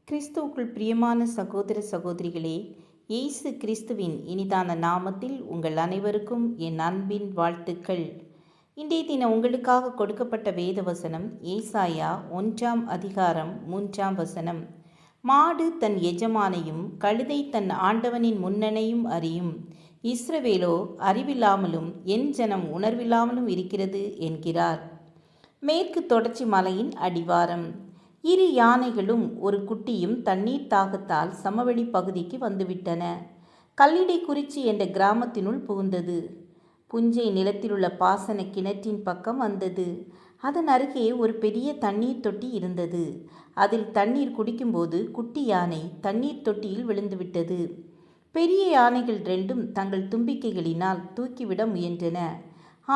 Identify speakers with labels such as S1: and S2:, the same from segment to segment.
S1: கிறிஸ்துவுக்குள் பிரியமான சகோதர சகோதரிகளே, இயேசு கிறிஸ்துவின் இனிதான நாமத்தில் உங்கள் அனைவருக்கும் என் அன்பின் வாழ்த்துக்கள். இன்றைய தினம் உங்களுக்காக கொடுக்கப்பட்ட வேத வசனம் ஏசாயா 1 அதிகாரம் 3 மாடு தன் எஜமானையும் கழுதை தன் ஆண்டவனின் முன்னணையும் அறியும். இஸ்ரவேலோ அறிவில்லாமலும் என் ஜனம் உணர்வில்லாமலும் இருக்கிறது என்கிறார். மேற்கு தொடர்ச்சி மலையின் அடிவாரம். இரு யானைகளும் ஒரு குட்டியும் தண்ணீர் தாகத்தால் சமவெளி பகுதிக்கு வந்துவிட்டன. கல்லிடைக்குறிச்சி என்ற கிராமத்தினுள் புகுந்தது. புஞ்சை நிலத்திலுள்ள பாசன கிணற்றின் பக்கம் வந்தது. அதன் அருகே ஒரு பெரிய தண்ணீர் தொட்டி இருந்தது. அதில் தண்ணீர் குடிக்கும்போது குட்டி யானை தண்ணீர் தொட்டியில் விழுந்துவிட்டது. பெரிய யானைகள் ரெண்டும் தங்கள் தும்பிக்கைகளினால் தூக்கிவிட முயன்றன.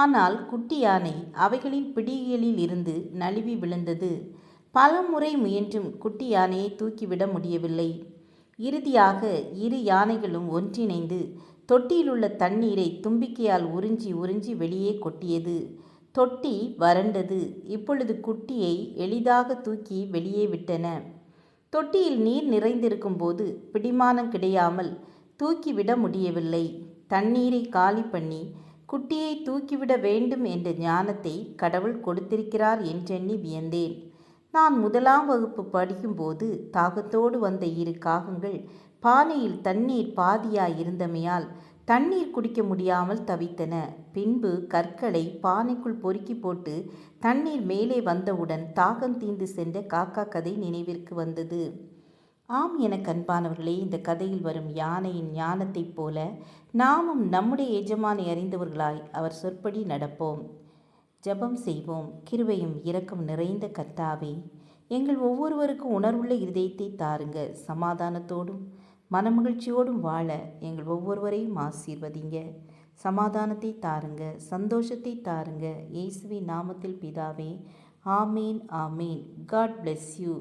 S1: ஆனால் குட்டி யானை அவைகளின் பிடிகளில் இருந்து நழுவி விழுந்தது. பல முறை முயன்றும் குட்டி யானையை தூக்கிவிட முடியவில்லை. இறுதியாக இரு யானைகளும் ஒன்றிணைந்து தொட்டியிலுள்ள தண்ணீரை தும்பிக்கையால் உறிஞ்சி உறிஞ்சி வெளியே கொட்டியது. தொட்டி வறண்டது. இப்பொழுது குட்டியை எளிதாக தூக்கி வெளியே விட்டன. தொட்டியில் நீர் நிறைந்திருக்கும் போது பிடிமானம் கிடையாமல் தூக்கிவிட முடியவில்லை. தண்ணீரை காலி பண்ணி குட்டியை தூக்கிவிட வேண்டும் என்ற ஞானத்தை கடவுள் கொடுத்திருக்கிறார் என்றெண்ணி வியந்தேன். நான் 1ஆம் வகுப்பு படிக்கும்போது தாகத்தோடு வந்த இரு காகங்கள் பானையில் தண்ணீர் பாதியாயிருந்தமையால் தண்ணீர் குடிக்க முடியாமல் தவித்தன. பின்பு கற்களை பானைக்குள் பொறுக்கி போட்டு தண்ணீர் மேலே வந்தவுடன் தாகம் தீர்ந்து சென்ற காக்கா கதை நினைவிற்கு வந்தது. ஆம் என கண்பானவர்களே, இந்த கதையில் வரும் யானையின் ஞானத்தைப் போல நாமும் நம்முடைய எஜமானை அறிந்தவர்களாய் அவர் சொற்படி நடப்போம். ஜெபம் செய்வோம். கிருபையும் இரக்கம் நிறைந்த கர்த்தாவே, எங்கள் ஒவ்வொருவருக்கும் உணர்வுள்ள இருதயத்தை தாருங்க. சமாதானத்தோடும் மனமகிழ்ச்சியோடும் வாழ எங்கள் ஒவ்வொருவரையும் ஆசீர்வதிங்க. சமாதானத்தை தாருங்க, சந்தோஷத்தை தாருங்க. இயேசுவின் நாமத்தில் பிதாவே, ஆமேன் ஆமேன். God bless you.